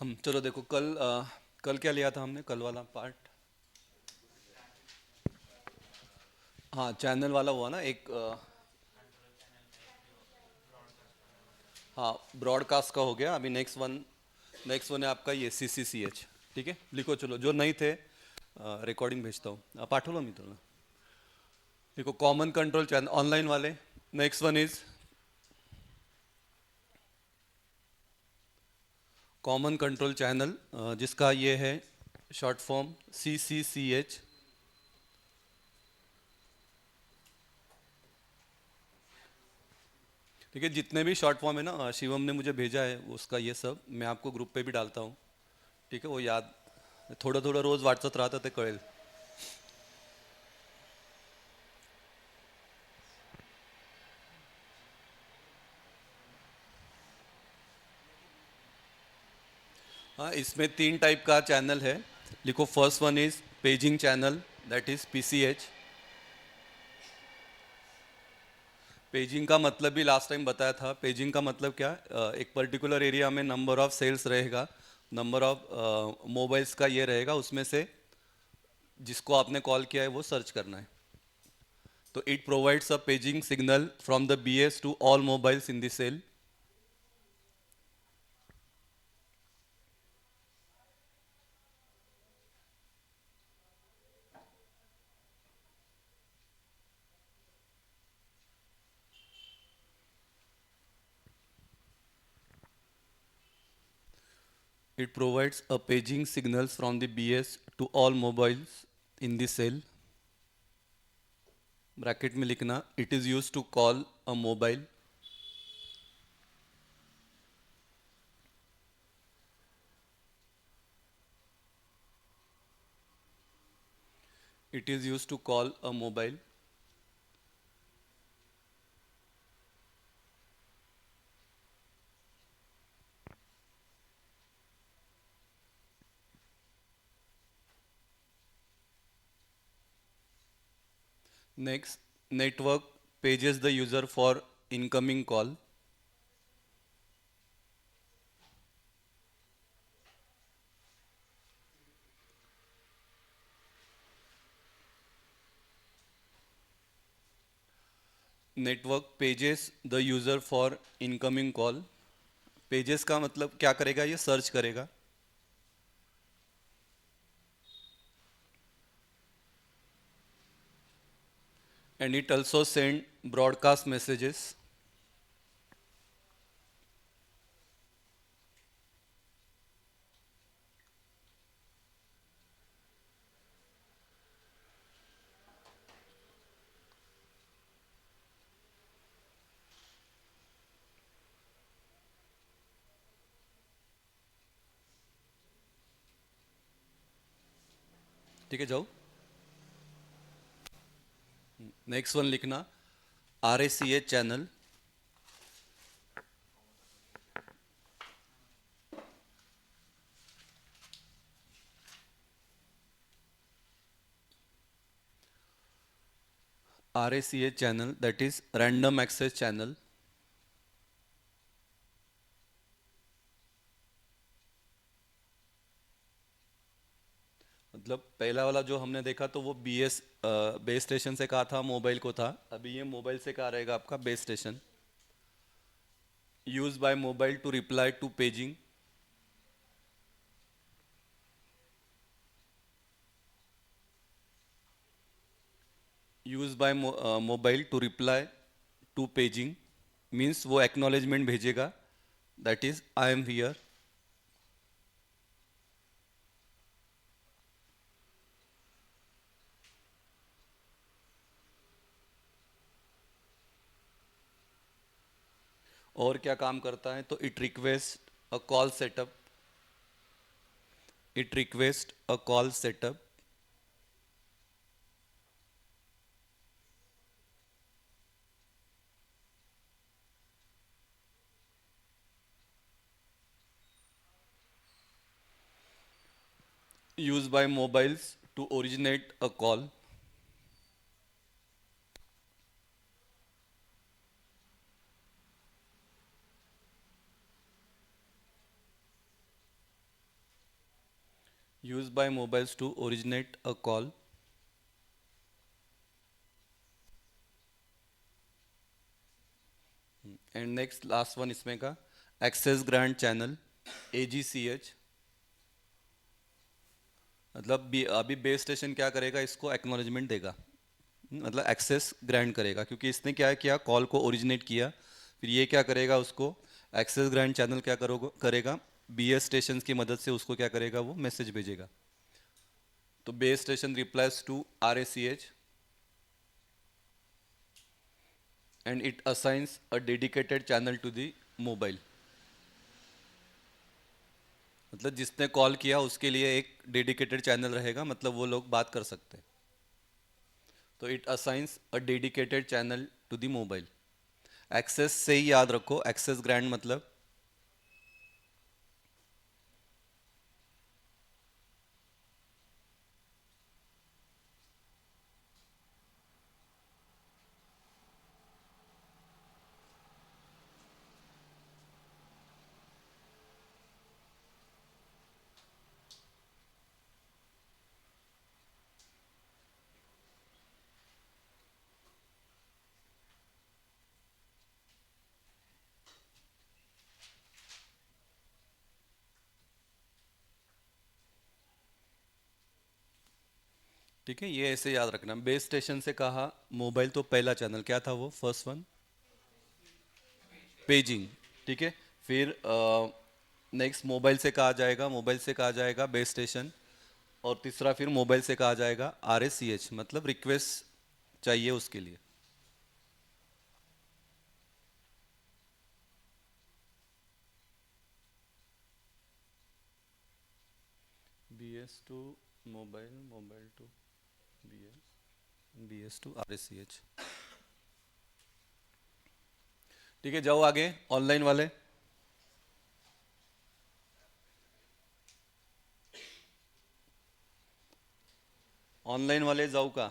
चलो देखो कल क्या लिया था हमने, कल वाला पार्ट। हाँ, चैनल वाला हुआ ना एक हाँ, ब्रॉडकास्ट का हो गया। अभी नेक्स्ट वन है आपका ये CCCH। ठीक है, लिखो। चलो जो नहीं थे, रिकॉर्डिंग भेजता हूँ, पाठवलं मी तुला। देखो, कॉमन कंट्रोल चैनल ऑनलाइन वाले। Next one is common control channel, जिसका ये है शॉर्ट फॉर्म CCCH। ठीक है, जितने भी शॉर्ट फॉर्म है ना, शिवम ने मुझे भेजा है उसका, ये सब मैं आपको ग्रुप पे भी डालता हूँ। ठीक है, वो याद थोडं थोडं रोज वाचत राहतं ते कळेल. हाँ, इसमें 3 टाइप का चैनल है। लिखो, first one is paging channel, that is PCH। Paging का मतलब भी लास्ट टाइम बताया था। पेजिंग का मतलब क्या, एक पर्टिकुलर एरिया में नंबर ऑफ सेल्स रहेगा, नंबर ऑफ मोबाइल्स का ये रहेगा, उसमें से जिसको आपने कॉल किया है वो सर्च करना है। तो it provides a paging signal from the BS to all mobiles in the cell. It provides a paging signals from the BS to all mobiles in the cell. Bracket में लिखना, it is used to call a mobile. It is used to call a mobile. Next, network pages the user for incoming call. Network pages the user for incoming call. Pages का मतलब क्या करेगा, ये search करेगा। And it also send broadcast messages. ठीक है, जाओ। Next one लिखना, RACH channel. RACH channel, that is random access channel. मतलब पहला वाला जो हमने देखा तो वो BS बेस स्टेशन से कहा था, मोबाइल को था। अभी ये मोबाइल से कहा रहेगा आपका base station. Used by mobile to reply to paging. Used by mobile to reply to paging means वो एक्नॉलेजमेंट भेजेगा, that is I am here. और क्या काम करता है, तो it request a call setup. It request a call setup. Used by mobiles to originate a call. used by mobiles to originate a call. And next last one इसमें का access grant channel AGCH, मतलब अभी base station क्या करेगा, इसको acknowledgement देगा, मतलब access grant करेगा, क्योंकि इसने क्या किया, कॉल को ओरिजिनेट किया, फिर ये क्या करेगा, उसको एक्सेस ग्रांट चैनल क्या करेगा, BS स्टेशन की मदद से उसको क्या करेगा, वो मैसेज भेजेगा. तो base station replies to RACH and it assigns a dedicated channel to the mobile. मतलब जिसने कॉल किया उसके लिए एक डेडिकेटेड चैनल रहेगा, मतलब वो लोग बात कर सकते हैं. तो it assigns a dedicated channel to the mobile. Access से ही याद रखो, एक्सेस ग्रांट मतलब ठीक है, ये ऐसे याद रखना. बेस स्टेशन से कहा मोबाइल, तो पहला चैनल क्या था, वो फर्स्ट वन पेजिंग. ठीक है, फिर नेक्स्ट मोबाइल से कहा जाएगा, मोबाइल से कहा जाएगा बेस स्टेशन, और तीसरा फिर मोबाइल से कहा जाएगा RACH, मतलब रिक्वेस्ट चाहिए उसके लिए. BS to mobile, mobile to BS, BS to RACH. ठीक है, जाओ आगे ऑनलाइन वाले. ऑनलाइन वाले जाऊ का.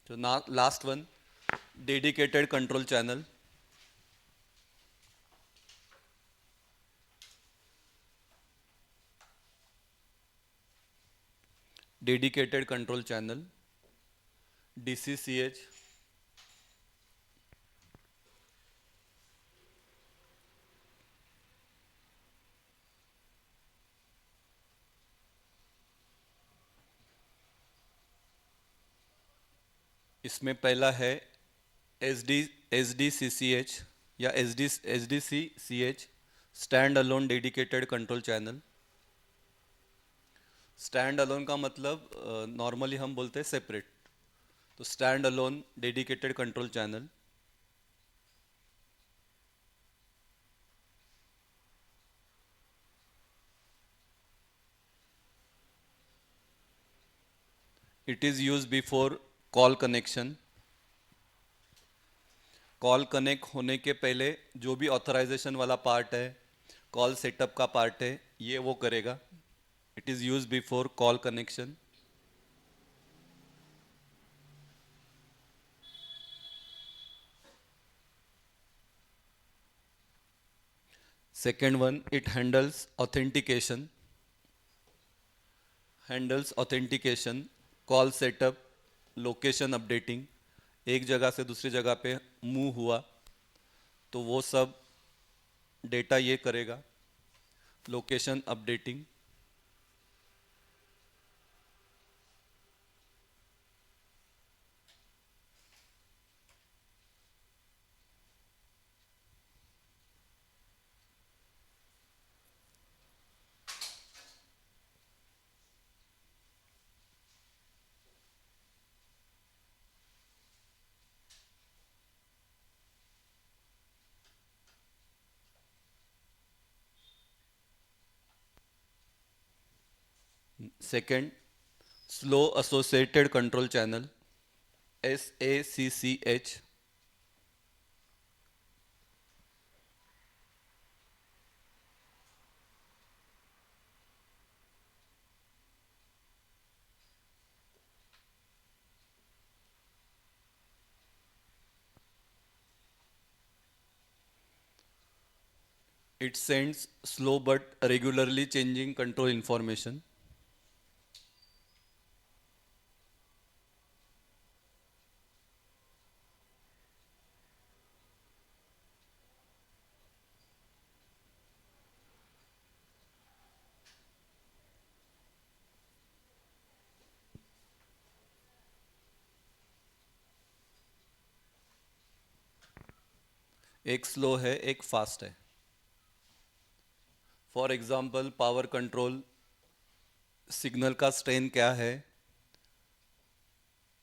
तो ना last one dedicated control channel. Dedicated control channel DCCH. इसमें पहला है SDCCH या SDCCH, stand alone dedicated control channel. Stand alone का मतलब नॉर्मली हम बोलते हैं सेपरेट, तो stand alone dedicated control channel. It is use before call connection. Call connect होने के पहले जो भी ऑथराइजेशन वाला पार्ट है, कॉल सेटअप का पार्ट है, ये वो करेगा. It is use before call connection. Second one, it handles authentication, call setup, location updating. एक जगह से दूसरी जगह पे मूव हुआ तो वो सब डेटा ये करेगा, location updating. Second, slow associated control channel SACCH. It sends slow but regularly changing control information. एक स्लो है, एक फास्ट है. For example power control, signal का स्ट्रेंथ क्या है,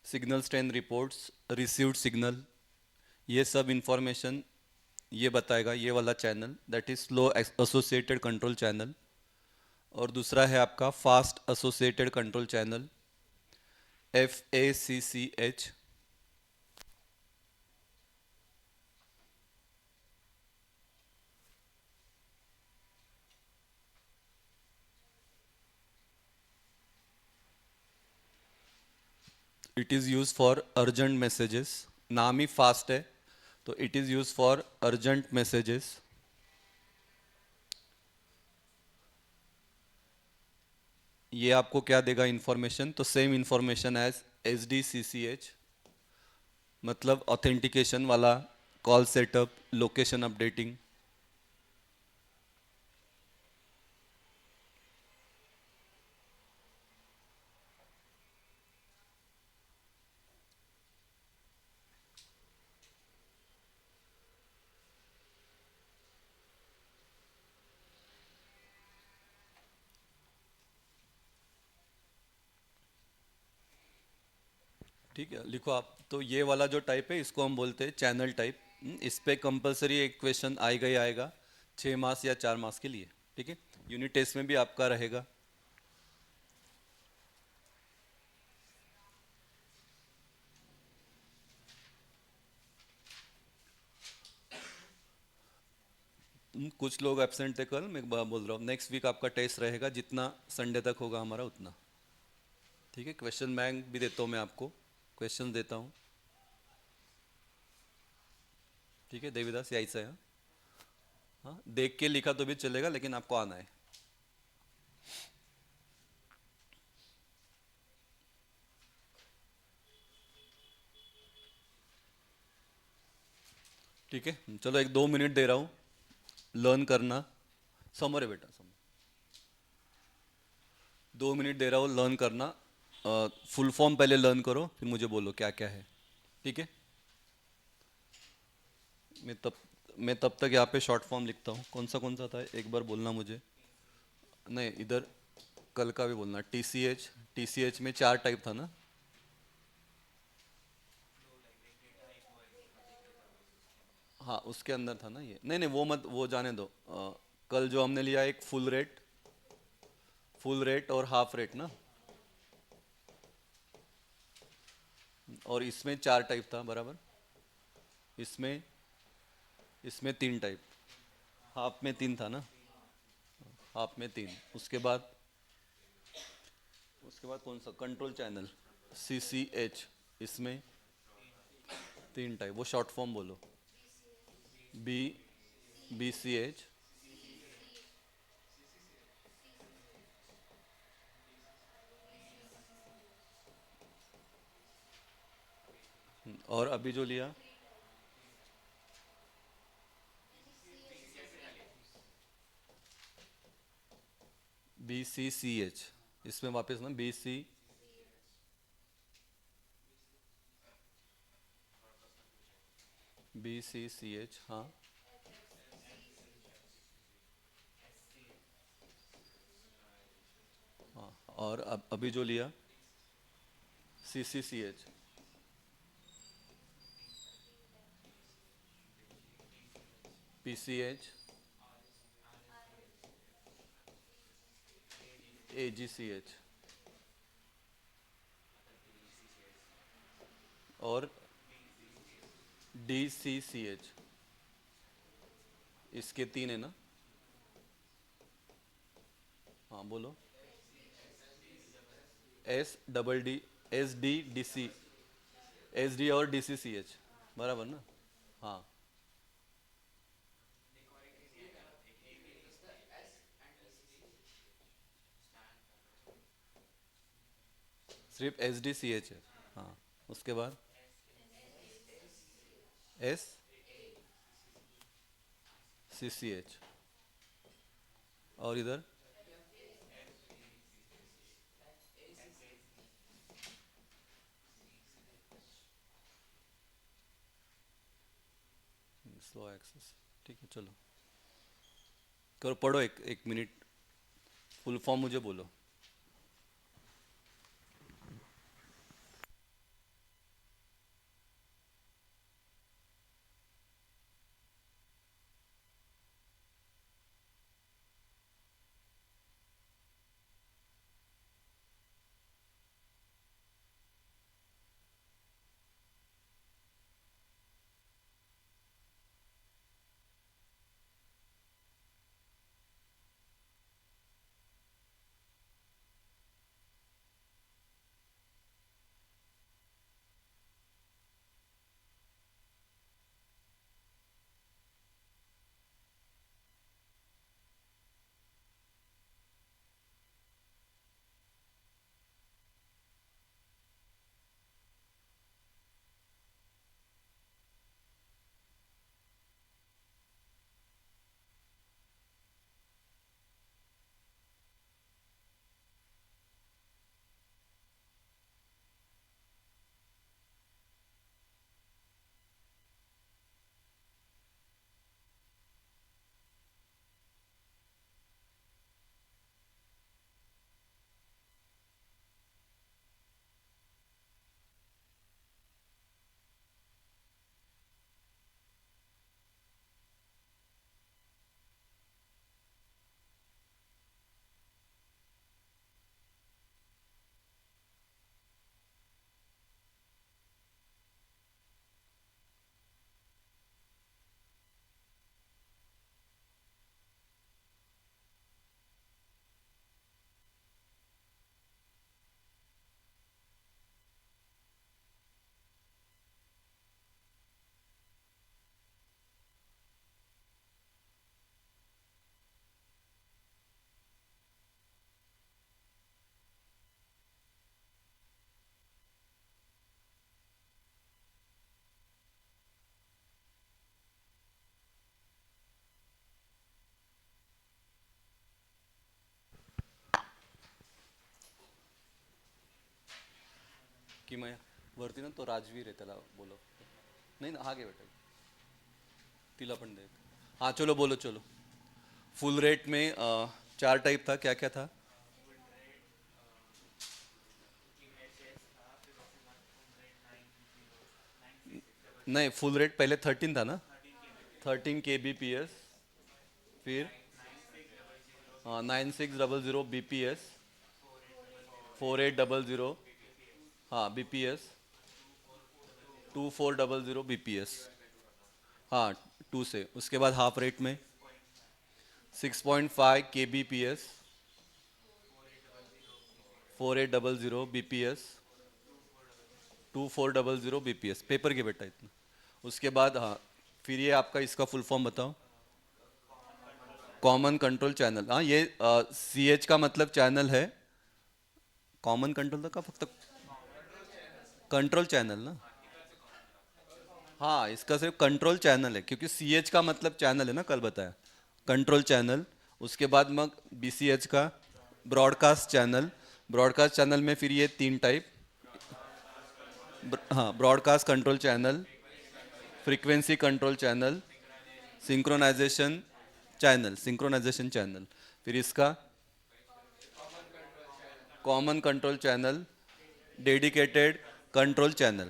signal strength reports, received signal, ये सब इंफॉर्मेशन ये बताएगा ये वाला channel, that is slow associated control channel. और दूसरा है आपका fast associated control channel, FACCH. It is use for urgent messages. नाम ही फास्ट है तो it is use for urgent messages. ये आपको क्या देगा इंफॉर्मेशन, तो सेम इंफॉर्मेशन एज SDCCH, मतलब ऑथेंटिकेशन वाला, कॉल सेटअप, लोकेशन अपडेटिंग. ठीक है, लिखो आप. तो ये वाला जो टाइप है इसको हम बोलते हैं चैनल टाइप. इस पे कंपलसरी एक क्वेश्चन आएगा ही आएगा 6 मास या 4 मास के लिए. ठीक है, यूनिट टेस्ट में भी आपका रहेगा. कुछ लोग एब्सेंट थे कल, मैं एक बार बोल रहा हूँ नेक्स्ट वीक आपका टेस्ट रहेगा, जितना संडे तक होगा हमारा उतना. ठीक है, क्वेश्चन बैंक भी देता हूँ मैं आपको, क्वेश्चन देता हूँ. ठीक है देवीदास, यही से है. हाँ, देख के लिखा तो भी चलेगा लेकिन आपको आना है. ठीक है, चलो 1-2 मिनट दे रहा हूँ लर्न करना. समोर है बेटा, समोर. 2 मिनट दे रहा हूँ लर्न करना. फुल फॉर्म पहले लर्न करो फिर मुझे बोलो क्या क्या है. ठीक है, मैं तब मैं तब तक यहाँ पे शॉर्ट फॉर्म लिखता हूँ. कौन सा था एक बार बोलना मुझे. नहीं, इधर कल का भी बोलना. TCH में 4 टाइप था ना. हाँ, उसके अंदर था ना ये. नहीं नहीं, वो मत, वो जाने दो. कल जो हमने लिया एक फुल रेट और हाफ रेट ना. और इसमें 4 टाइप था बराबर. इसमें इसमें 3 टाइप. हाफ में 3 था ना. हाफ में 3. उसके बाद कौन सा कंट्रोल चैनल, CCH. इसमें 3 टाइप, वो शॉर्ट फॉर्म बोलो. B BCH. और अभी जो लिया BCCH. इसमें वापस ना BCCH. हाँ. हाँ, और अब अभी जो लिया CCCH. PCH. AGCH. और DCCH. इसके 3 है ना. हाँ बोलो. SDD, SDDC, SD और DCCH. बराबर ना. हाँ. सिर्फ एस डी सी एच है। हाँ, उसके बाद एस सी सी एच, और इधर स्लो एक्सेस। ठीक है, चलो करो, पढ़ो, एक एक मिनट, फुल फॉर्म मुझे बोलो। की मैं वरती ना, तो राजवीर आहे, त्याला बोलो. नाही ना, हा घे बेटा, तिला पण दे. हाँ चलो बोलो, चलो. फुल रेट में चार टाइप था, क्या क्या था? नहीं, फुल रेट पहले 13 था ना, 13 kbps, फिर 9600 bps, 4800, हाँ bps, 2400 bps, हाँ 2 से. उसके बाद हाफ रेट में 6.5 kbps, 4800 bps, 2400 bps. पेपर के बेटा इतना. उसके बाद हाँ, फिर ये आपका इसका फुल फॉर्म बताओ. कॉमन कंट्रोल चैनल, हाँ ये सी एच का मतलब चैनल है. कॉमन कंट्रोल का फक्त कंट्रोल चैनल ना. हाँ, इसका सिर्फ कंट्रोल चैनल है, क्योंकि सी एच का मतलब चैनल है ना, कल बताया. Control channel. उसके बाद मग बी सी एच का ब्रॉडकास्ट चैनल. ब्रॉडकास्ट चैनल में फिर ये 3 टाइप. हाँ, broadcast control channel, frequency control channel, synchronisation channel. Synchronisation channel. फिर इसका common control channel, dedicated control channel.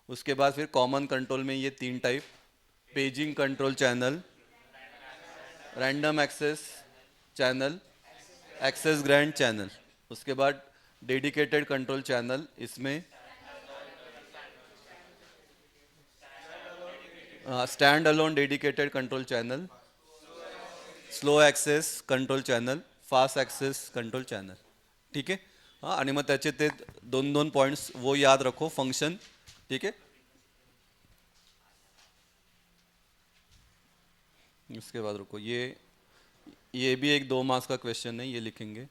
उसके बाद फिर कॉमन कंट्रोल में ये 3 type: paging control channel, random access channel, access grant channel. उसके बाद डेडिकेटेड कंट्रोल चैनल, इसमें stand alone dedicated control channel, slow access control channel, fast access control channel. ठीक है. हाँ, आणि मग त्याचे ते 2-2 पॉइंट्स वो याद रखो, फंक्शन. ठीक है. उसके बाद रुको, ये भी एक 2 मार्क्स का क्वेश्चन है, ये लिखेंगे.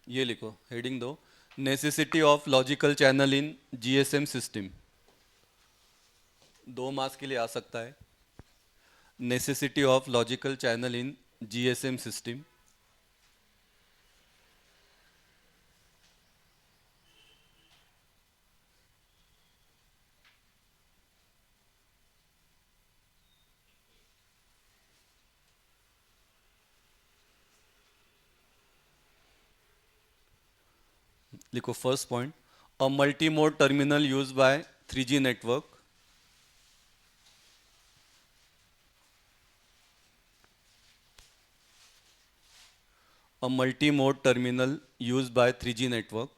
ये लिखो, हेडिंग दो, necessity of logical channel in GSM system. 2 marks के लिए आ सकता है। Necessity of logical channel in GSM system. लिखो first point, a multi mode terminal use by 3G network, a multi-mode terminal used by 3G network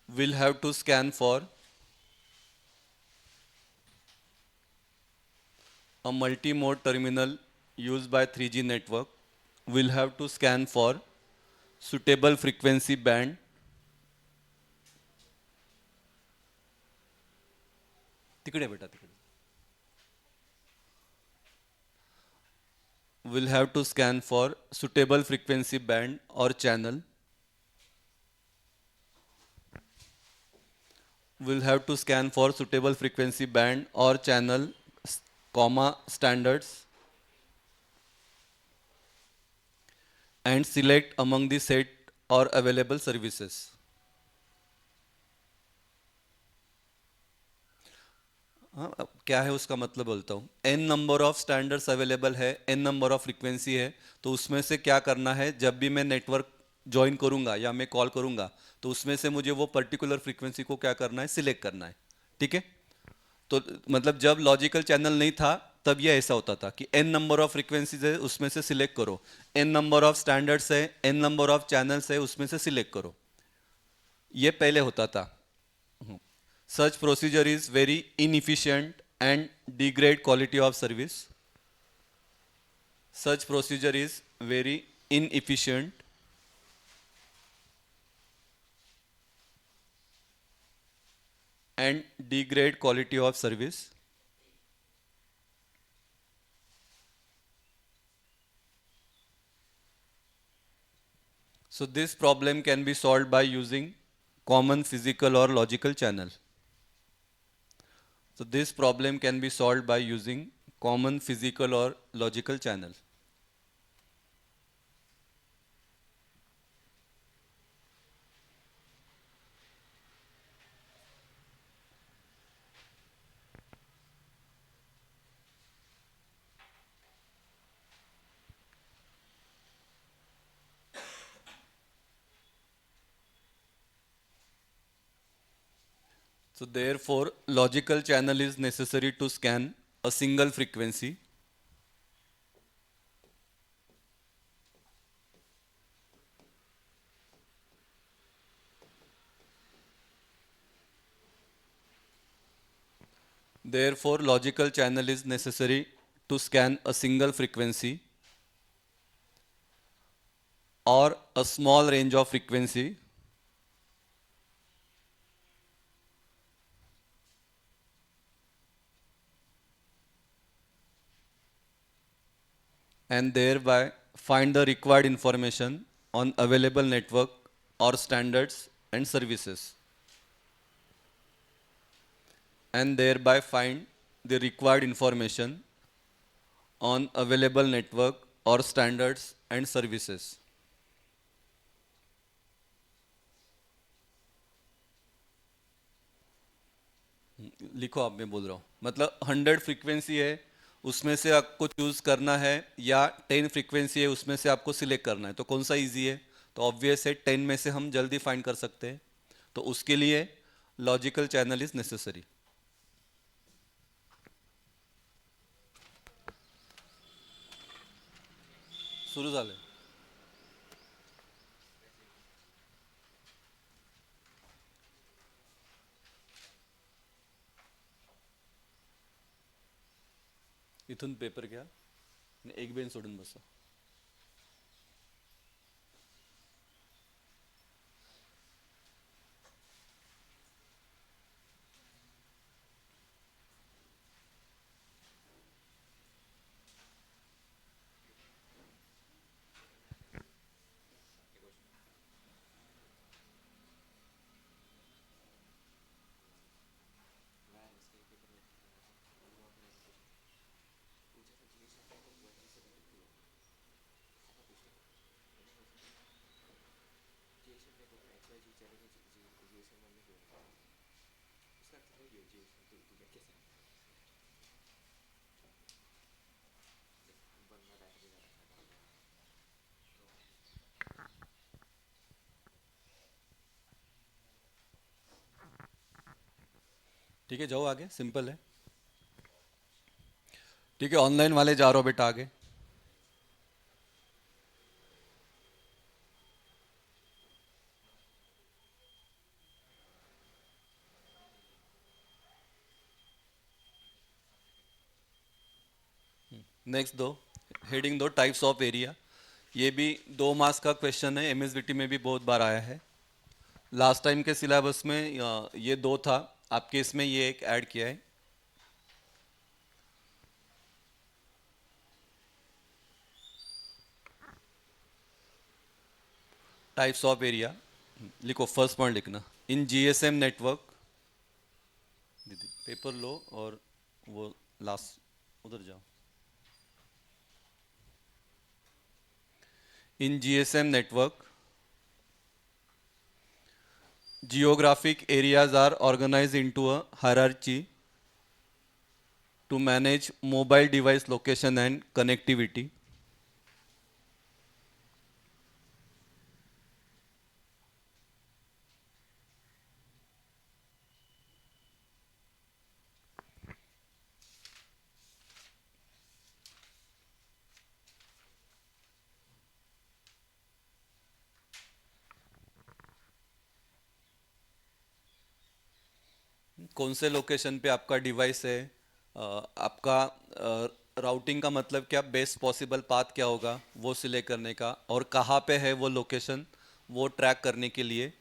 will have to scan for a multi-mode terminal used by 3G network will have to scan for suitable frequency band तिकडे बेटा तिकडे will have to scan for suitable frequency band or channel will have to scan for suitable frequency band or channel comma standards and select among the set or available services. हाँ, अब क्या है उसका मतलब बोलता हूँ, n number of standards available है, n number of frequency है, तो उसमें से क्या करना है, जब भी मैं नेटवर्क ज्वाइन करूंगा या मैं कॉल करूंगा तो उसमें से मुझे वो पर्टिकुलर फ्रीक्वेंसी को क्या करना है, सिलेक्ट करना है। ठीक है, तो मतलब जब लॉजिकल चैनल नहीं था तब ये ऐसा होता था कि n नंबर ऑफ फ्रीक्वेंसीज है उसमें से सिलेक्ट करो, n नंबर ऑफ स्टैंडर्ड्स है, n नंबर ऑफ चैनल्स है उसमें से सिलेक्ट करो, ये पहले होता था। Such procedure is very inefficient and degrade quality of service. Such procedure is very inefficient and degrade quality of service. So this problem can be solved by using common physical or logical channel. So this problem can be solved by using common physical or logical channel. So therefore, logical channel is necessary to scan a single frequency. Therefore, logical channel is necessary to scan a single frequency or a small range of frequency and thereby find the required information on available network or standards and services, and thereby find the required information on available network or standards and services. लिखो, आप, मैं बोल रहा हूँ, मतलब 100 frequency है उसमें से आपको चूज करना है या 10 फ्रीक्वेंसी है उसमें से आपको सिलेक्ट करना है, तो कौन सा इजी है, तो ऑब्वियस है 10 में से हम जल्दी फाइंड कर सकते हैं, तो उसके लिए लॉजिकल चैनल इज नेसेसरी। सुरू झालं, इथून पेपर घ्या आणि एक बेंच सोडून बसा। ठीक है, जाओ आगे, सिंपल है। ठीक है, ऑनलाइन वाले जा रहे हो बेटा आगे। नेक्स्ट दो, हेडिंग दो, टाइप्स ऑफ एरिया। ये भी 2 मार्क्स का क्वेश्चन है, एमएसबीटी में भी बहुत बार आया है। लास्ट टाइम के सिलेबस में ये 2 था, आपके इसमें ये एक ऐड किया है। टाइप्स ऑफ एरिया लिखो, फर्स्ट पॉइंट लिखना। इन जीएसएम नेटवर्क, दीदी पेपर लो और वो लास्ट उधर जाओ। In GSM network, geographic areas are organized into a hierarchy to manage mobile device location and connectivity. कौन से लोकेशन पे आपका डिवाइस है, आपका राउटिंग का मतलब क्या, बेस्ट पॉसिबल पाथ क्या होगा वो सिलेक्ट करने का, और कहाँ पे है वो लोकेशन वो ट्रैक करने के लिए।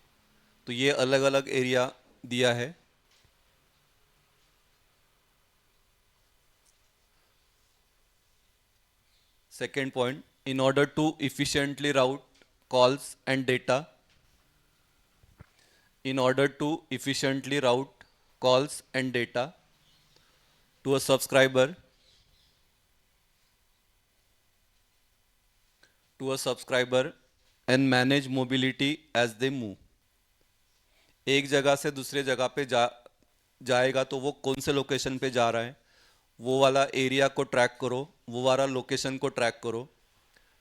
तो ये अलग अलग एरिया दिया है। Second point, in order to efficiently route calls and data, in order to efficiently route calls and data to a subscriber and manage mobility as they move। एक जगह से दूसरे जगह पे जाएगा तो वो कौन से लोकेशन पे जा रहा है वो वाला एरिया को ट्रैक करो, वो वाला लोकेशन को ट्रैक करो।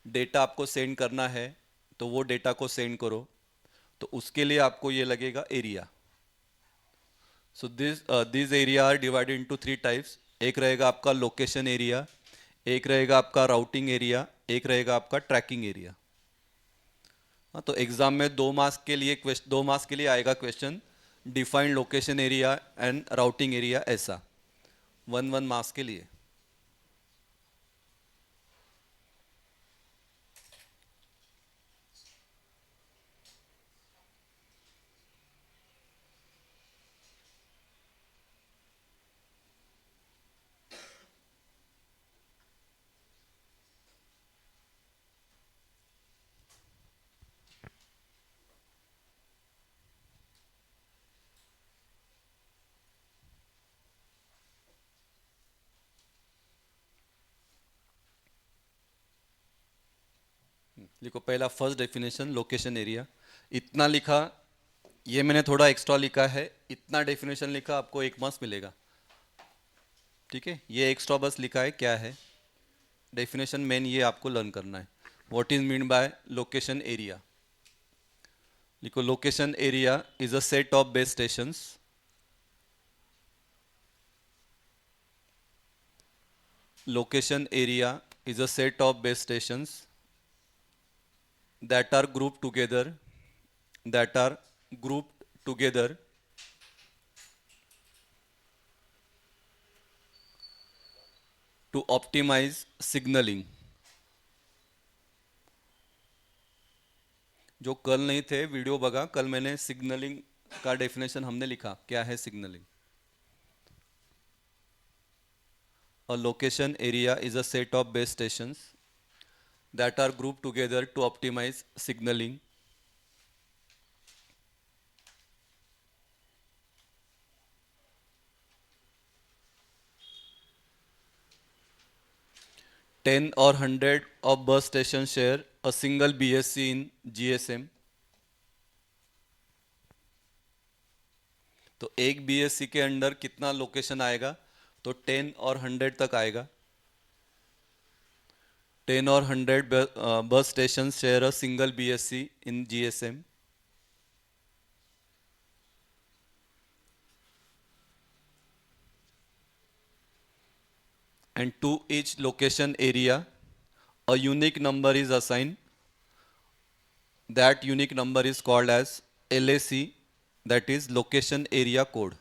डेटा आपको सेंड करना है तो वो डेटा को सेंड करो, तो उसके लिए आपको ये लगेगा area. So this area are divided into 3 types. एक रहेगा आपका लोकेशन एरिया, एक रहेगा आपका राउटिंग एरिया, एक रहेगा आपका ट्रैकिंग एरिया। हाँ, तो एग्जाम में 2 मार्क्स के लिए आएगा question, define location area and routing area, ऐसा 1 1 मार्क्स के लिए। लिखो, पहला फर्स्ट डेफिनेशन लोकेशन एरिया, इतना लिखा, ये मैंने थोड़ा एक्स्ट्रा लिखा है, इतना डेफिनेशन लिखा, आपको 1 मार्क्स मिलेगा। ठीक है, ये एक्स्ट्रा बस लिखा है, क्या है डेफिनेशन, मेन ये आपको लर्न करना है। What is mean by location area. लिखो, location area is a set of base stations location area is a set of base stations that are grouped together that are grouped together to optimize signaling। जो कल नहीं थे video बगा, कल मैंने signalling का definition हमने लिखा, क्या है signalling. A location area is a set of base stations that are grouped together to optimize signaling। 10 or 100 of bus stations share a single BSC in GSM। तो एक बीएससी के अंडर कितना location आएगा? तो 10 और 100 तक आएगा। 10 और 100 base station share a single BSc in GSM, and to each location area a unique number is assigned. That unique number is called as LAC, that is location area code.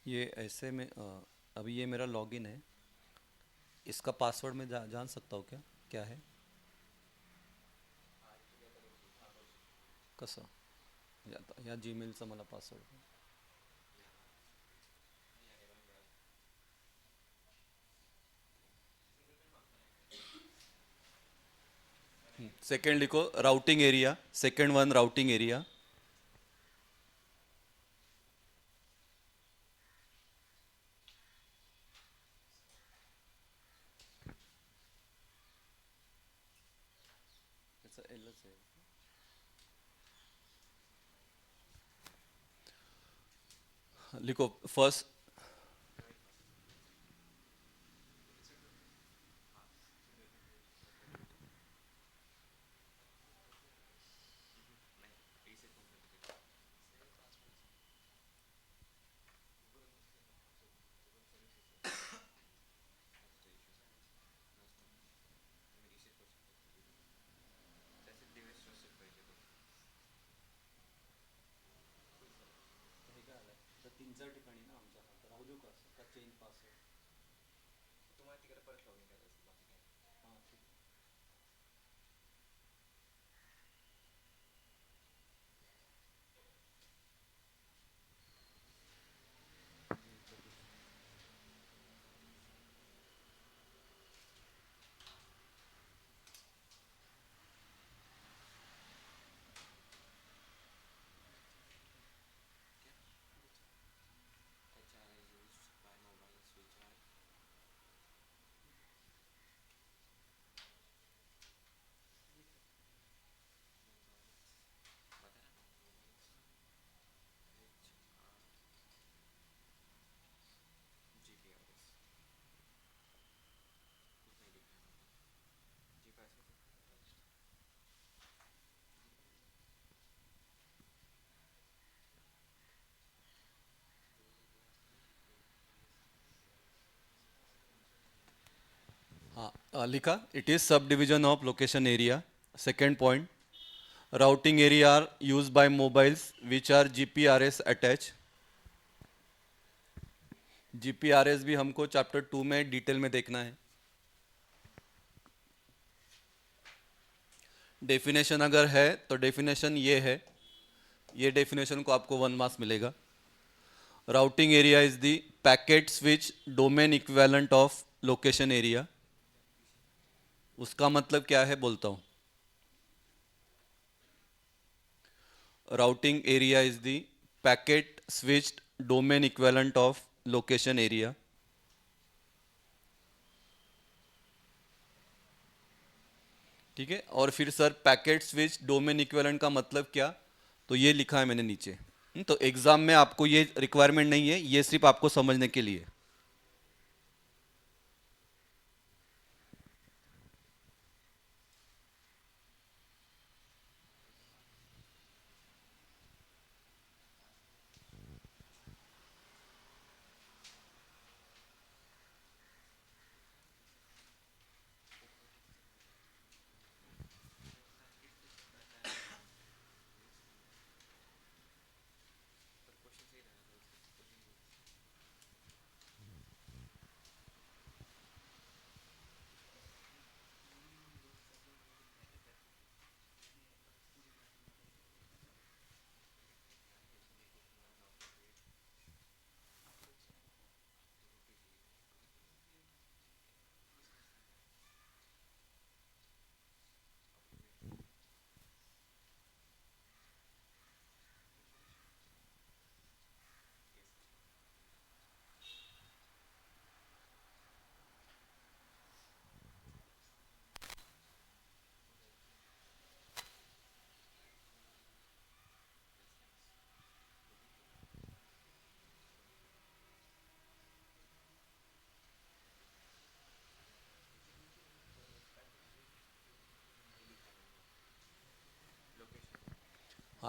ये ऐसे में अभी ये मेरा लॉगिन है, इसका password मैं जान सकता हूँ क्या, क्या है? कसं? या जीमेलचा मला पासवर्ड. सेकंड लिखो routing area, second one routing area. त्याचा एलच आहे. लिखो फर्स्ट. तीन चार ठिकाणी ना आमच्या, राहू देऊ का चेंज पासवर्ड? हां ठीक. हाँ लिखा, it is subdivision of location area. Second point, routing area are used by mobiles which are GPRS attach. GPRS भी हमको चैप्टर 2 में डिटेल में देखना है. डेफिनेशन अगर है तो डेफिनेशन ये है, ये डेफिनेशन को आपको 1 मार्क्स मिलेगा. Routing area is the packet switch domain equivalent of location area. उसका मतलब क्या है बोलता हूँ. Routing area is the packet switched domain equivalent of location area. ठीक है, और फिर sir packet switch domain equivalent का मतलब क्या, तो ये लिखा है मैंने नीचे. तो एग्जाम में आपको ये रिक्वायरमेंट नहीं है, ये सिर्फ आपको समझने के लिए.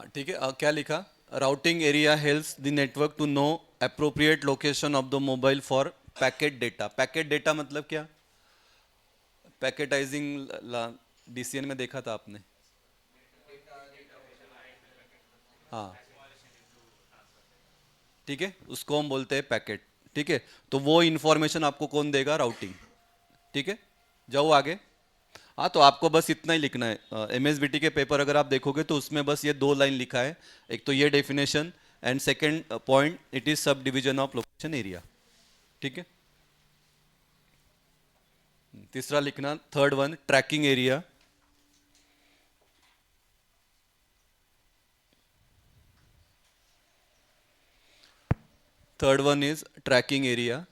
हाँ ठीक है, क्या लिखा? Routing area helps the network to know appropriate location of the mobile for packet data. Packet data मतलब क्या? पैकेटाइजिंग डीसीएन में देखा था आपने। हाँ ठीक है, उसको हम बोलते हैं पैकेट। ठीक है, तो वो इंफॉर्मेशन आपको कौन देगा? राउटिंग। ठीक है, जाओ आगे। हाँ तो आपको बस इतना ही लिखना है। एमएसबीटी के पेपर अगर आप देखोगे तो उसमें बस ये दो लाइन लिखा है। एक तो ये definition, and second point, it is subdivision of location area. ठीक है, तीसरा लिखना, third one, tracking area. Third one is tracking area.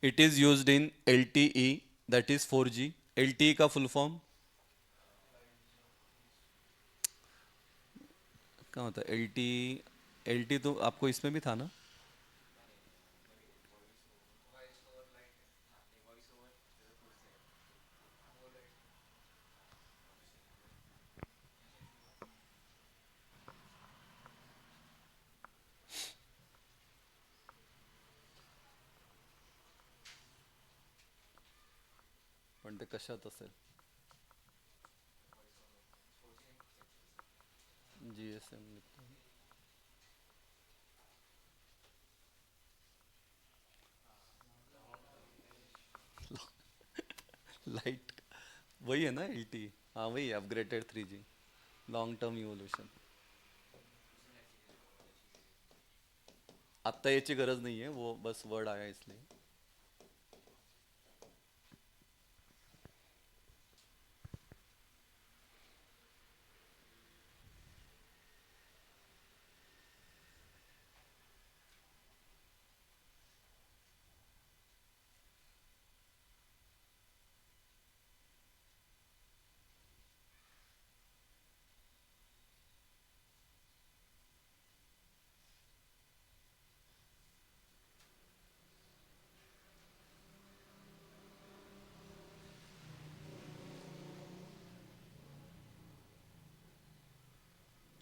It is used in LTE, that is 4G। LTE का फुल फॉर्म क्या होता है? LT, LT तो आपको इसमें भी था ना? पण ते कशात असेल? जीएसएम लिखतो. लाइट, वही है ना एलटी? हाँ वही, upgraded 3G, long term evolution. आत्ता याची गरज नहीं है, वो बस वर्ड आया इसलिए.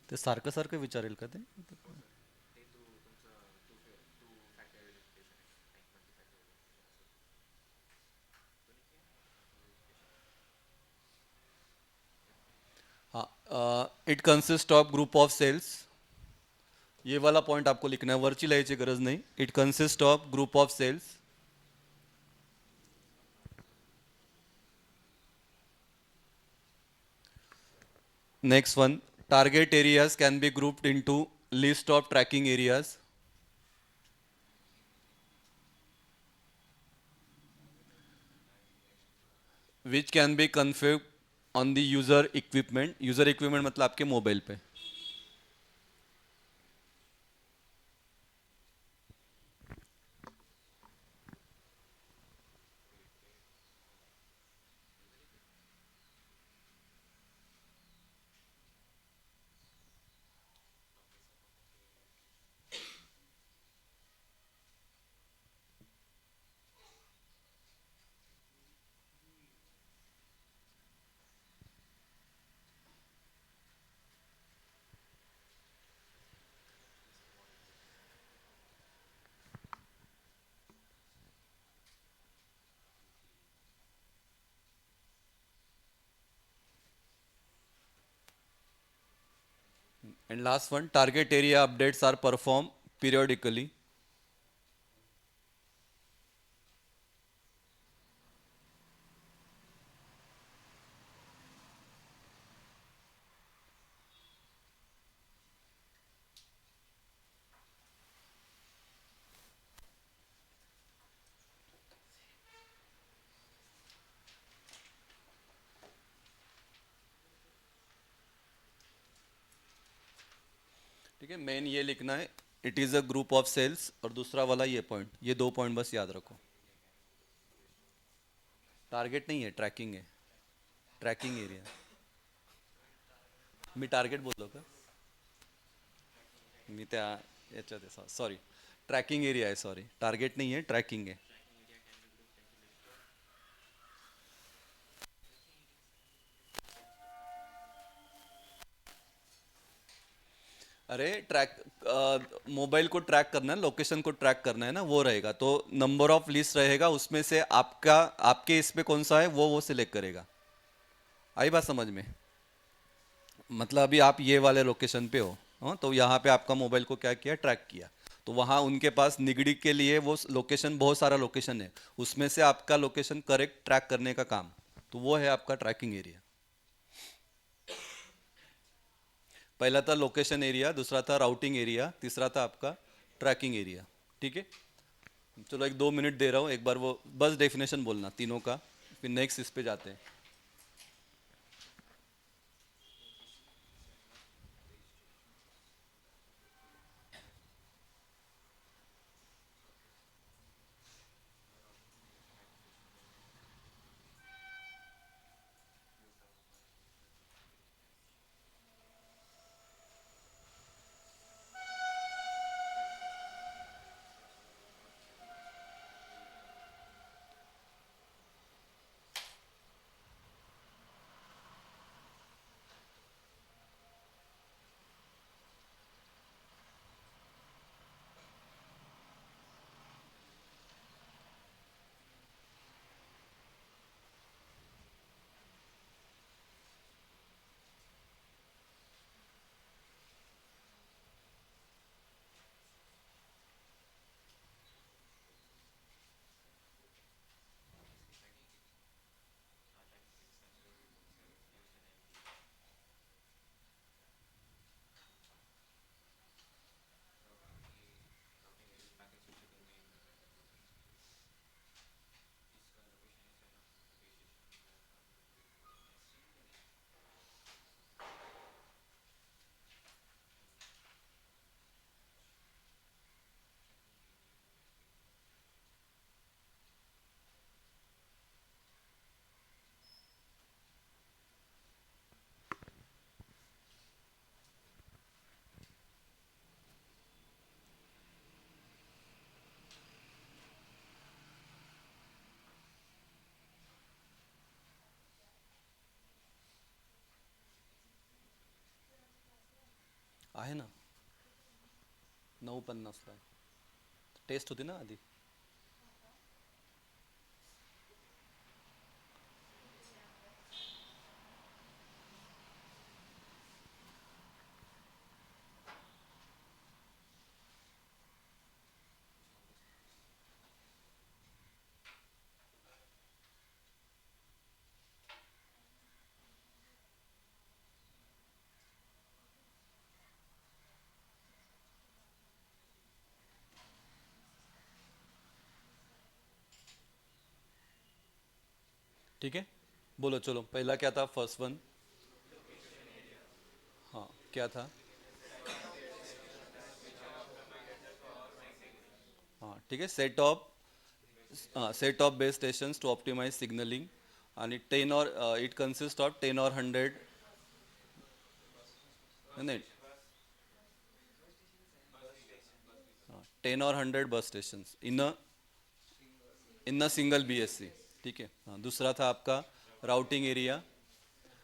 ते सारखं सारखं विचारेल का ते? हाँ, it consist of group of cells. ये वाला पॉइंट आपको लिखना है, वरची लिहायची गरज नाही. It consist of group of cells. Next one, target areas can be grouped into list of tracking areas which can be configured on the user equipment. User equipment मतलब आपके मोबाइल पे. And last one, target area updates are performed periodically. ठीक है, main ये लिखना है, it is a group of cells, और दूसरा वाला ये पॉइंट, ये दो पॉइंट बस याद रखो. टारगेट नहीं है, ट्रॅकिंग है. Tracking area. मी टार्गेट बोललो का? मी त्या याच्यात, सॉरी, ट्रॅकिंग एरिया आहे. सॉरी, टार्गेट नहीं है, ट्रॅकिंग है. अरे ट्रैक मोबाइल को ट्रैक करना है, लोकेशन को ट्रैक करना है ना, वो रहेगा। तो नंबर ऑफ लिस्ट रहेगा, उसमें से आपका आपके इस पे कौन सा है वो सिलेक्ट करेगा। आई बात समझ में? मतलब अभी आप ये वाले लोकेशन पे हो, हाँ, तो यहाँ पे आपका मोबाइल को क्या किया, ट्रैक किया। तो वहाँ उनके पास निगड़ी के लिए वो लोकेशन, बहुत सारा लोकेशन है, उसमें से आपका लोकेशन करेक्ट ट्रैक करने का काम, तो वो है आपका ट्रैकिंग एरिया। पहला था लोकेशन एरिया, दूसरा था राउटिंग एरिया, तीसरा था आपका ट्रैकिंग एरिया। ठीक है, चलो एक 2 मिनट दे रहा हूँ, एक बार वो बस डेफिनेशन बोलना तीनों का, फिर नेक्स्ट इस पे जाते हैं। आहे ना, 9:50 टेस्ट होती ना आधी। ठीक है, बोलो चलो, पहला क्या था, फर्स्ट वन? हाँ, क्या था? हाँ ठीक है, set of base stations to optimise signalling, आणि 10 और इट कन्सिस्ट ऑफ 10 or 100, नहीं, 10 or 100 base station in a single BSC। ठीक है, हाँ, दूसरा था आपका routing area,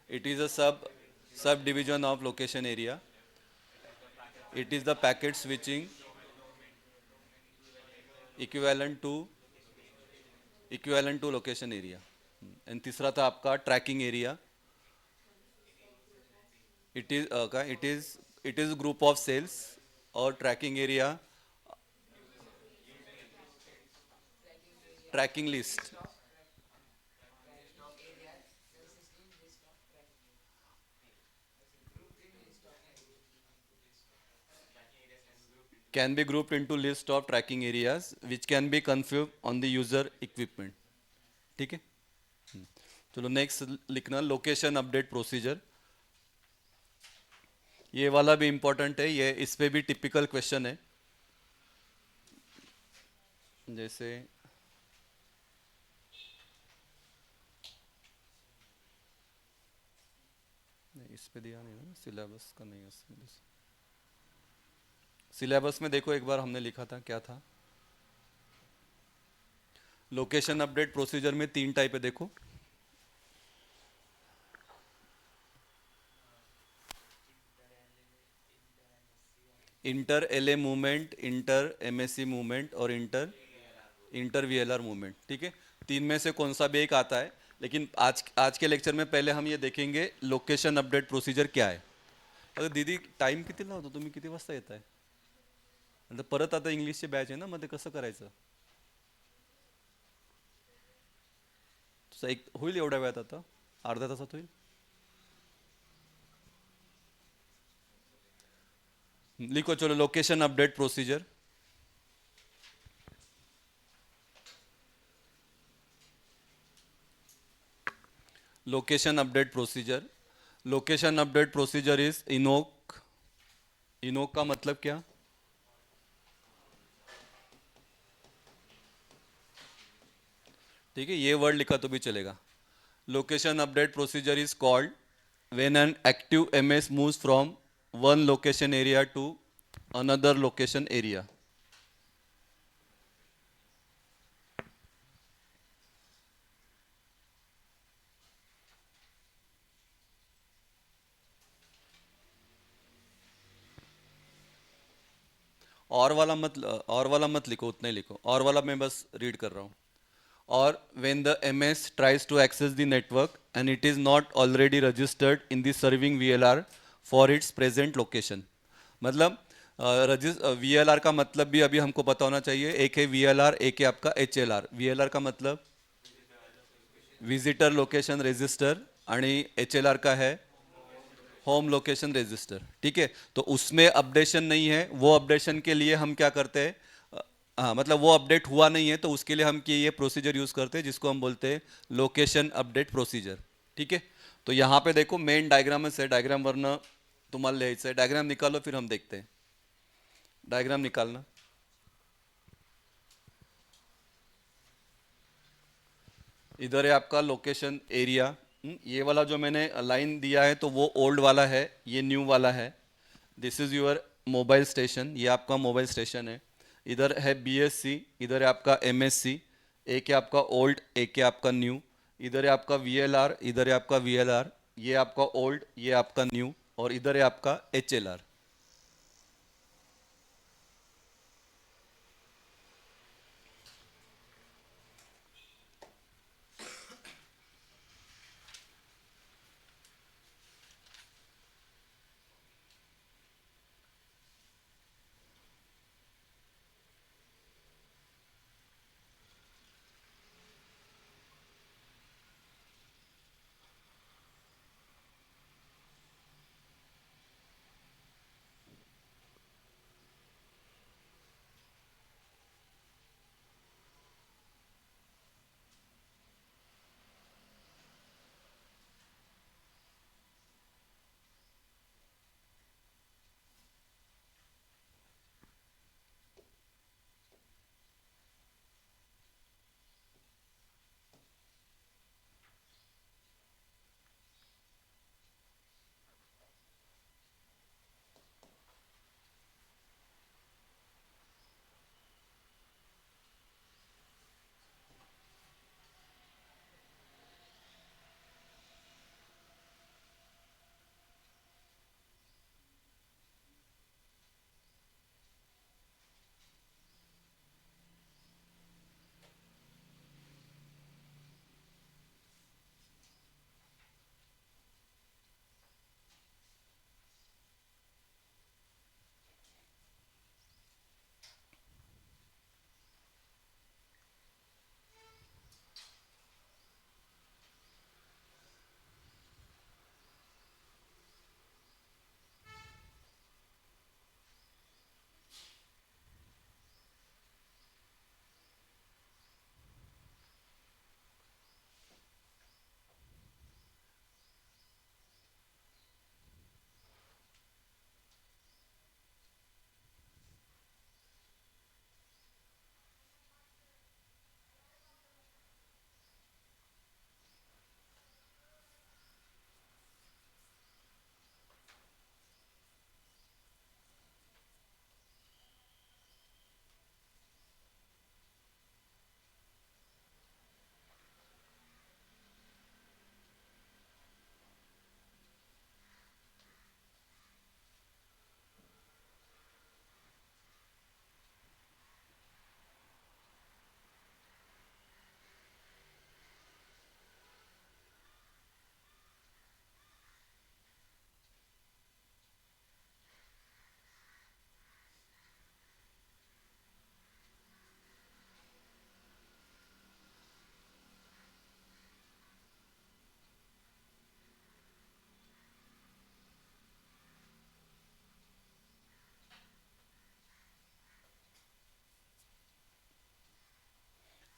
it is a subdivision of location area, it is the packet switching equivalent to location area. And तीसरा था आपका ट्रैकिंग एरिया, इट इज का it is group of cells, और tracking area tracking list can be grouped into list of tracking areas which can be configured on the user equipment। ठीक है, चलो next लिखना location update procedure. ये वाला भी important है, ये इस पे भी टिपिकल क्वेश्चन है। जैसे नहीं, इस पे दिया नहीं ना, सिलेबस का नहीं है इसमें। सिलेबस में देखो एक बार हमने लिखा था, क्या था? लोकेशन अपडेट प्रोसीजर में 3 टाइप है, देखो। Inter L A movement, inter M S C movement और inter inter V L R movement. ठीक है, तीन में से कौन सा भी एक आता है। लेकिन आज आज के लेक्चर में पहले हम ये देखेंगे लोकेशन अपडेट प्रोसिजर क्या आहे। अरे दीदी टाइम किती लावतो तुम्ही, किती वाजता येत आहे? नंतर परत आता इंग्लिशचे बॅच आहे ना, मग ते कसं करायचं? तसं एक होईल एवढ्या वेळात, आता अर्ध्या तासात होईल। लिखो चलो, location update procedure. Location update procedure, location update procedure is Enoch. Enoch का मतलब क्या? ठीक है, ये वर्ड लिखा तो भी चलेगा। Location update procedure is called when an active MS moves from one location area to another location area. और वाला मत लिखो, उतना ही लिखो। और वाला मैं बस रीड कर रहा हूँ। और when the MS tries to access the network and it is not already registered in the serving VLR for its present location। मतलब VLR का मतलब भी अभी हमको पता होना चाहिए। एक है VLR, एक है आपका HLR। VLR का मतलब विजिटर लोकेशन रजिस्टर, आणि HLR का है होम लोकेशन रजिस्टर। ठीक है, तो उसमें अपडेशन नहीं है, वो अपडेशन के लिए हम क्या करते हैं? हाँ, मतलब वो अपडेट हुआ नहीं है तो उसके लिए हम ये प्रोसीजर यूज करते हैं जिसको हम बोलते हैं लोकेशन अपडेट प्रोसीजर। ठीक है, तो यहाँ पे देखो मेन डायग्राम है, डायग्राम वरना तुम्हाला लिहायचं है। डायग्राम निकालो फिर हम देखते हैं। डायग्राम निकालना। इधर है आपका लोकेशन एरिया। ये वाला जो मैंने लाइन दिया है तो वो ओल्ड वाला है, ये न्यू वाला है। This is your mobile station, ये आपका मोबाइल स्टेशन है। इधर है BSC, इधर है आपका MSC। एक है आपका ओल्ड, एक है आपका न्यू। इधर है आपका VLR, इधर है आपका VLR। ये आपका ओल्ड, ये आपका न्यू, और इधर है आपका HLR।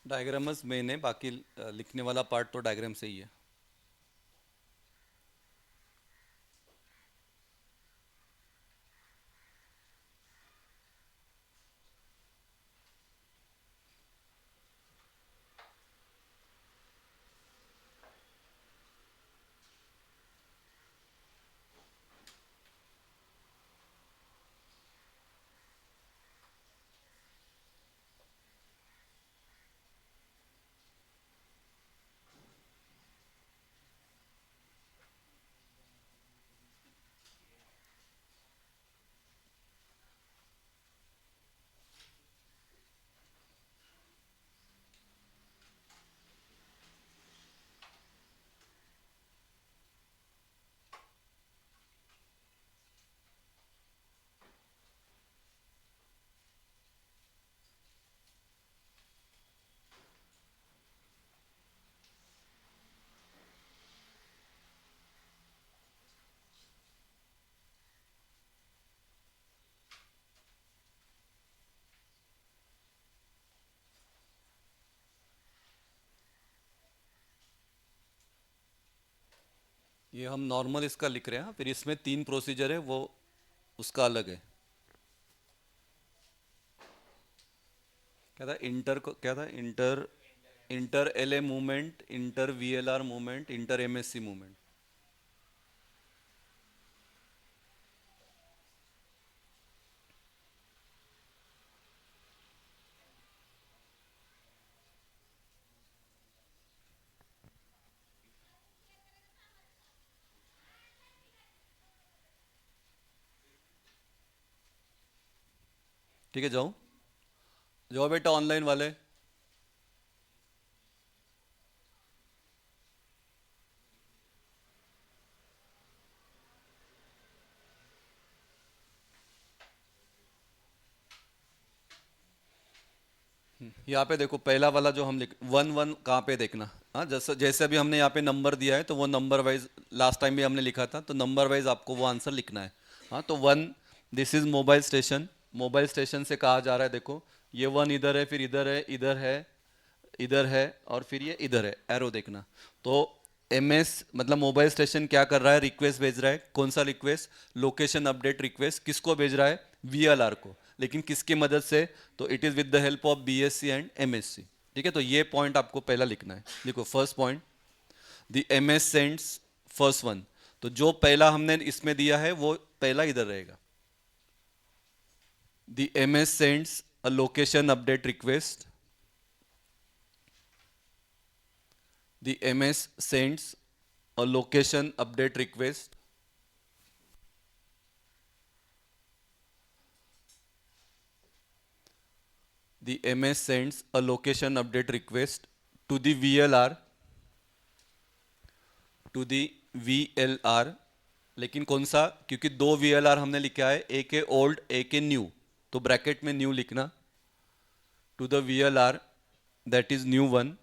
डायग्रामस मेन है, बाकी लिखने वाला पार्ट तो डायग्राम से ही है। ये हम नॉर्मल इसका लिख रहे हैं, फिर इसमें तीन प्रोसीजर है, वो उसका अलग है। क्या था इंटर को, क्या था inter, inter L A movement, inter V L R movement, inter M S C movement. ठीक है, जाओ जाओ बेटा ऑनलाइन वाले। यहाँ पे देखो पहला वाला जो हम लिख, वन वन कहाँ पे देखना। हाँ, जैसे जैसे अभी हमने यहाँ पे नंबर दिया है तो वो नंबर वाइज लास्ट टाइम भी हमने लिखा था, तो नंबर वाइज आपको वो आंसर लिखना है। हाँ, तो one, this is mobile station. Mobile station से कहा जा रहा है, देखो ये वन इधर है, फिर इधर है, इधर है, इधर है, और फिर ये इधर है, एरो देखना। तो एम एस मतलब मोबाइल स्टेशन क्या कर रहा है, रिक्वेस्ट भेज रहा है। कौन सा रिक्वेस्ट? Location update request. किसको भेज रहा है? वीएलआर को। लेकिन किसकी मदद से? तो it is with the help of BSc and MSc. ठीक है, तो ये पॉइंट आपको पहला लिखना है। देखो first point, the MS sends, first one. तो जो पहला हमने इसमें दिया है वो पहला इधर रहेगा। The MS sends a location update request, the MS sends a location update request. The MS sends a location update request to the VLR, to the VLR। लेकिन कौन सा? क्योंकि दो VLR हमने लिखा है, एक है ओल्ड एक है न्यू, तो ब्रैकेट में न्यू लिखना। To the VLR that is new one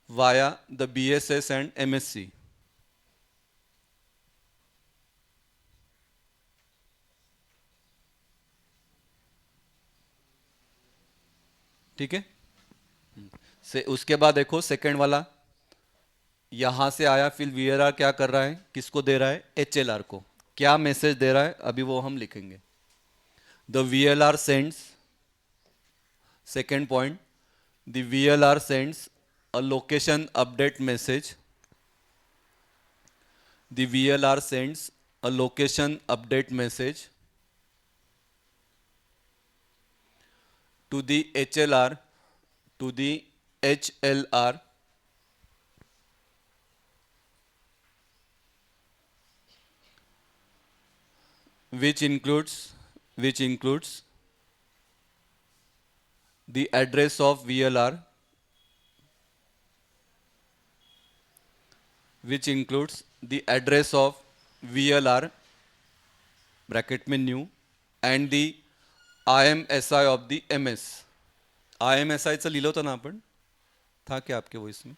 via the BSS and MSC। ठीक है, से उसके बाद देखो सेकंड वाला, यहां से आया, फिर वीआरआर क्या कर रहा है, किसको दे रहा है? एचएलआर को। क्या मैसेज दे रहा है अभी वो हम लिखेंगे। The VLR sends, second point, the VLR sends a location update message. The VLR sends a location update message to the HLR, to the HLR, which includes, which includes the address of VLR, which includes the address of VLR, bracket में new, and the IMSI of the MS। IMSIचं लिहिलं होतं ना आपण, था क्या आपके voice में?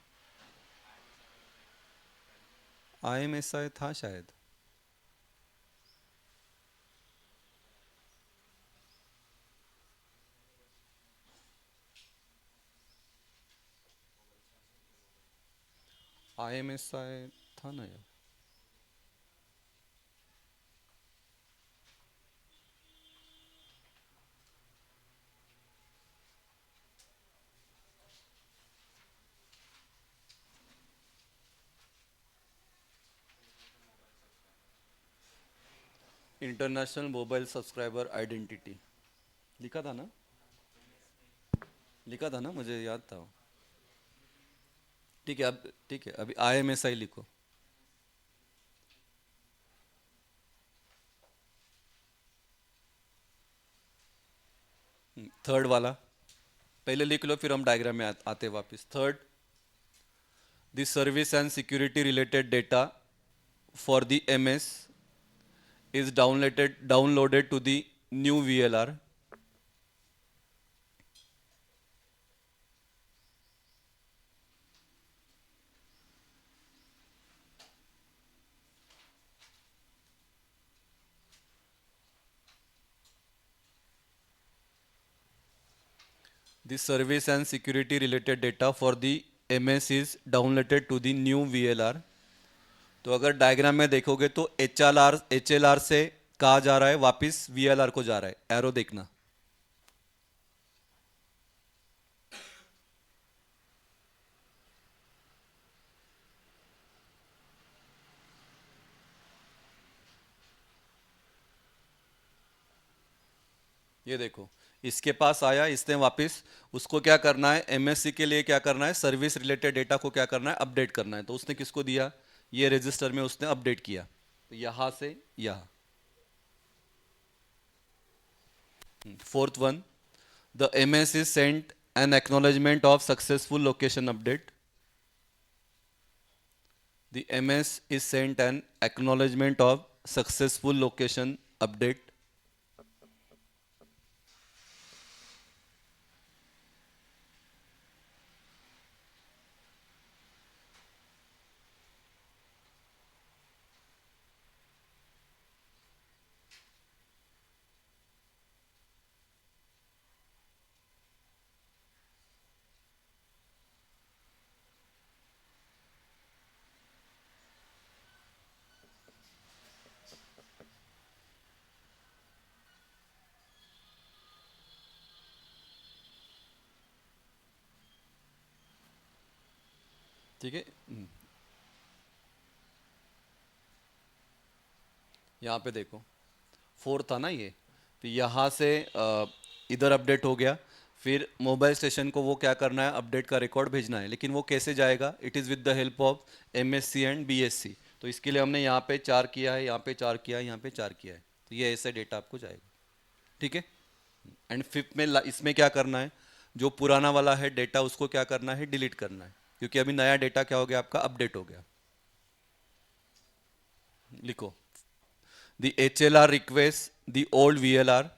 IMSI था शायद। IMSI था ना यार। इंटरनेशनल मोबाइल सब्सक्राइबर आइडेंटिटी लिखा था ना, लिखा था ना, मुझे याद था। ठीक है, अब ठीक है, अभी IMSI लिखो। थर्ड वाला पहले लिख लो, फिर हम डायग्राम में आते वापस। Third, the service and security related data for the MS is downloaded to the new VLR. The service and security related data for the MS is downloaded to the new VLR. तो अगर diagram में देखोगे तो HLR से कहाँ जा रहा है, वापस VLR को जा रहा है, एरो देखना। ये देखो, इसके पास आया, इसने वापस, उसको क्या करना है, MSC के लिए क्या करना है, सर्विस रिलेटेड डेटा को क्या करना है, अपडेट करना है। तो उसने किसको दिया, ये रजिस्टर में उसने अपडेट किया, तो यहाँ से यहाँ। Fourth one, the MS is sent an acknowledgement of successful location update. The MS is sent an acknowledgement of successful location update. ठीक है, यहाँ पे देखो, फोर था ना ये, तो यहाँ से इधर अपडेट हो गया, फिर मोबाइल स्टेशन को वो क्या करना है, अपडेट का रिकॉर्ड भेजना है। लेकिन वो कैसे जाएगा, it is with the help of MSC and BSC। तो इसके लिए हमने यहाँ पे 4 किया है, यहाँ पे 4 किया है, यहाँ पे 4 किया है, तो ये ऐसे डेटा आपको जाएगा। ठीक है। एंड फिफ्थ में इसमें क्या करना है, जो पुराना वाला है डेटा उसको क्या करना है, डिलीट करना है, क्योंकि अभी नया डेटा क्या हो गया, आपका अपडेट हो गया। लिखो, the HLR requests the old VLR.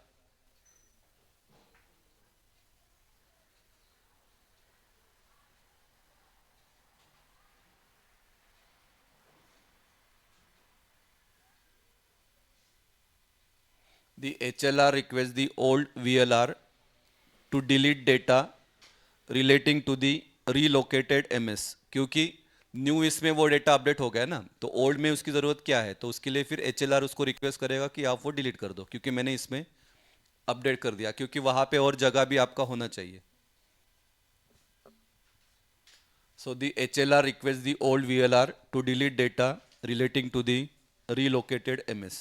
The HLR requests the old VLR to delete data relating to the relocated MS, क्योंकि न्यू इसमें वो डेटा अपडेट हो गया ना, तो ओल्ड में उसकी ज़रूरत क्या है, तो उसके लिए फिर HLR उसको रिक्वेस्ट करेगा कि आप वो डिलीट कर दो, क्योंकि मैंने इसमें अपडेट कर दिया, क्योंकि वहाँ पे और जगह भी आपका होना चाहिए। So the HLR requests the old VLR to delete data relating to the relocated MS.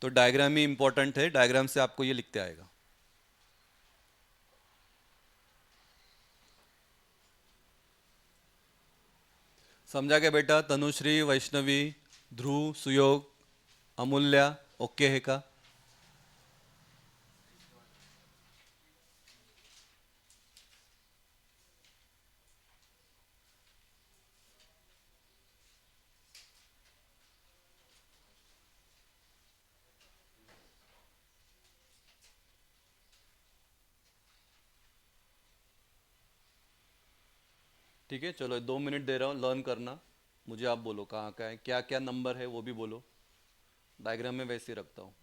तो डायग्राम ही इंपॉर्टेंट है, डायग्राम से आपको ये लिखते आएगा। समझा क्या बेटा, तनुश्री, वैष्णवी, ध्रुव, सुयोग, अमूल्या, ओके है का? ठीक है, चलो 2 मिनट दे रहा हूँ, लर्न करना। मुझे आप बोलो कहाँ का है, क्या क्या नंबर है वो भी बोलो, डायग्राम में वैसे ही रखता हूँ।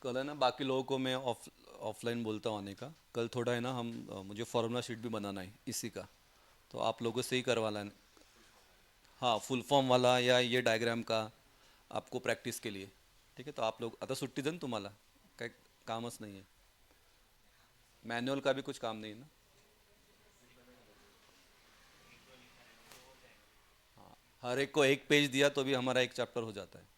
कल है ना, बाकी लोगों को मैं ऑफलाइन बोलता हूँ आने का। कल थोड़ा है ना, मुझे फॉर्मूला शीट भी बनाना है इसी का, तो आप लोगों से ही करवाना है। हाँ, फुल फॉर्म वाला या ये डायग्राम का आपको प्रॅक्टिस केली आहे. ठीक आहे, तो आप लोग आता सुट्टी देन तुम्हाला, काही कामच नाही आहे. मॅन्युअल का भी कुछ काम नहीं है ना. हर एक को एक पेज दिया तो भी हमारा एक चैप्टर हो जाता है.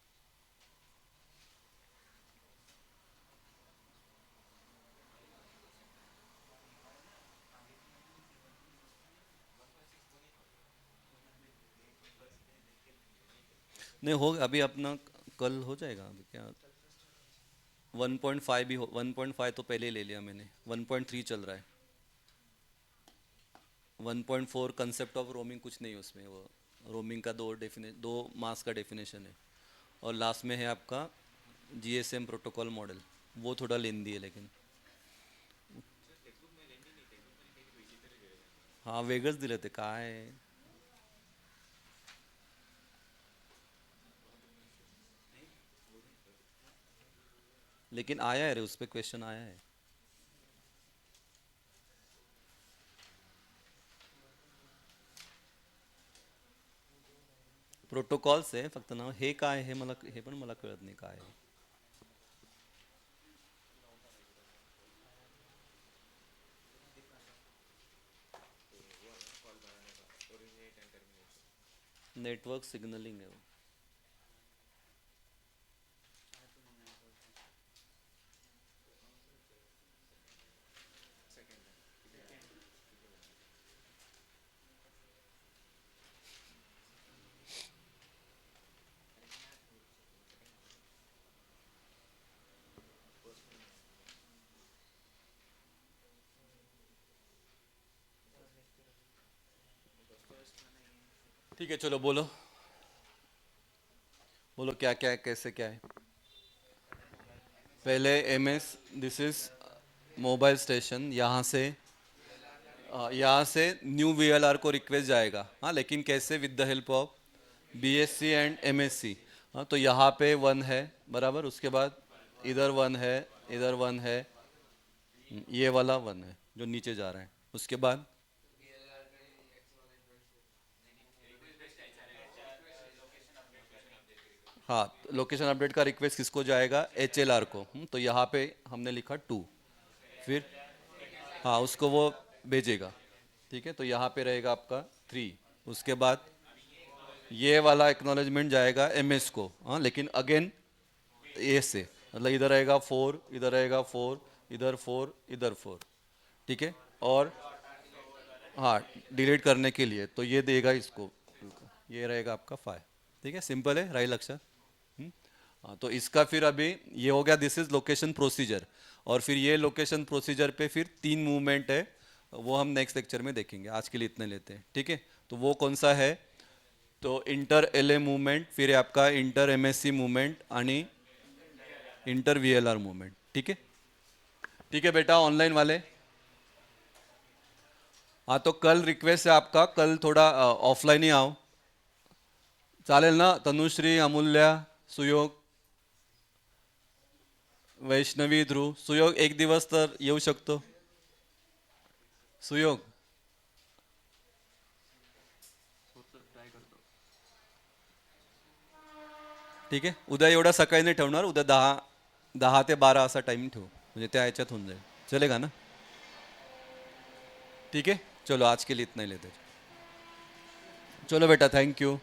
नहीं हो, अभी अपना कल हो जाएगा. अभी क्या 1.5 भी हो, 1.5 तो पहले ही ले लिया मैंने, 1.3 चल रहा है. 1.4 कंसेप्ट ऑफ रोमिंग कुछ नहीं है उसमें. वो रोमिंग का दो मास का डेफिनेशन है. और लास्ट में है आपका जीएसएम प्रोटोकॉल मॉडल. वो थोड़ा लेंदी है लेकिन. हाँ, वेगळंच दिलं ते काय. लेकिन आया है रे, उस पे क्वेश्चन आया है. प्रोटोकॉल्स आहे फक्त ना, हे काय हे मला, हे पण मला कळत नाही काय आहे. नेटवर्क सिग्नलिंग है वो. ठीक है, चलो बोलो. बोलो क्या क्या है, कैसे क्या है. पहले MS, this is mobile station. यहाँ से न्यू वीएलआर को रिक्वेस्ट जाएगा. हाँ, लेकिन कैसे, with the help of BSc and MSc. हाँ, तो यहाँ पे 1 है बराबर. उसके बाद इधर 1 है, इधर 1 है. ये वाला 1 है जो नीचे जा रहा है. उसके बाद हाँ, लोकेशन अपडेट का रिक्वेस्ट किसको जाएगा, एचएलआर को. तो यहाँ पे हमने लिखा 2. फिर हाँ, उसको वो भेजेगा. ठीक है, तो यहाँ पे रहेगा आपका 3. उसके बाद ये वाला एक्नॉलेजमेंट जाएगा एमएस को. हाँ, लेकिन अगेन ए से, मतलब इधर रहेगा 4, इधर रहेगा 4, इधर 4, इधर 4. ठीक है. और हाँ, डिलीट करने के लिए तो ये देगा इसको, ये रहेगा आपका 5. ठीक है, सिंपल है, राइट लक्ष्य. हाँ, तो इसका फिर अभी ये हो गया, दिस इज लोकेशन प्रोसीजर. और फिर ये लोकेशन प्रोसीजर पे फिर 3 मूवमेंट है, वो हम नेक्स्ट लेक्चर में देखेंगे. आज के लिए इतने लेते हैं. ठीक है, तो वो कौन सा है, तो इंटर एल ए मूवमेंट, फिर है आपका इंटर एमएससी मूवमेंट आणि इंटर वीएलआर मूवमेंट. ठीक है. ठीक है बेटा, ऑनलाइन वाले. हाँ, तो कल रिक्वेस्ट है आपका, कल थोड़ा ऑफलाइन ही आओ. चालेल ना. तनुश्री, अमूल्या, सुयोग, वैष्णवी, ध्रुव. सुयोग एक दिवस तर येऊ शकतो. सुयोग. ठीक आहे, उद्या एवढा सकाळी नाही ठेवणार. उद्या 10 ते 12 असा टाइम ठेवू, म्हणजे त्या ह्याच्यात होऊन जाईल. चलेगा ना. ठीक है, चलो आज के लिए इतना ही लेते हैं. चलो बेटा, थैंक यू.